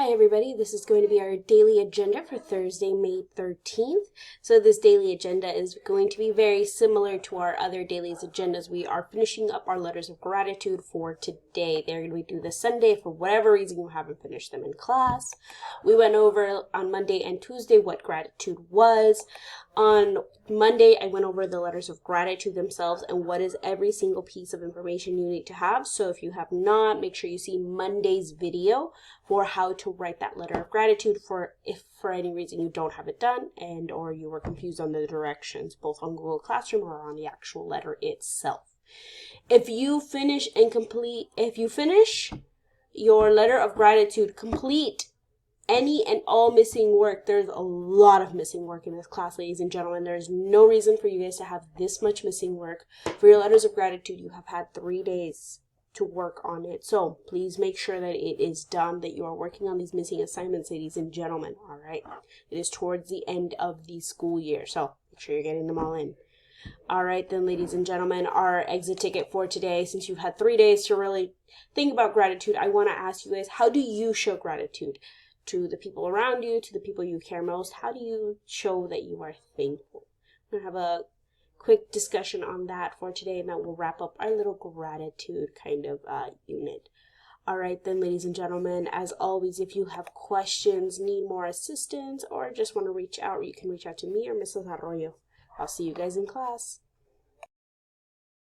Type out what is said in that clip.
Hi everybody, this is going to be our daily agenda for Thursday, May 13th. So this daily agenda is going to be very similar to our other daily agendas. We are finishing up our letters of gratitude for today. They're going to be due this Sunday. For whatever reason you haven't finished them in class. We went over on Monday and Tuesday what gratitude was. On Monday, I went over the letters of gratitude themselves and what is every single piece of information you need to have. So if you have not, make sure you see Monday's video for how to write that letter of gratitude if for any reason you don't have it done and or you were confused on the directions, both on Google Classroom or on the actual letter itself. If you finish your letter of gratitude, complete any and all missing work. There's a lot of missing work in this class, ladies and gentlemen. There's no reason for you guys to have this much missing work. For your letters of gratitude, you have had 3 days to work on it. So please make sure that it is done, that you are working on these missing assignments, ladies and gentlemen. All right. It is towards the end of the school year. So make sure you're getting them all in. All right, then, ladies and gentlemen, our exit ticket for today, since you've had 3 days to really think about gratitude, I want to ask you guys, how do you show gratitude? To the people around you, to the people you care most? How do you show that you are thankful? We're going to have a quick discussion on that for today, and then we'll wrap up our little gratitude kind of unit. All right, then, ladies and gentlemen, as always, if you have questions, need more assistance, or just want to reach out, you can reach out to me or Mrs. Arroyo. I'll see you guys in class.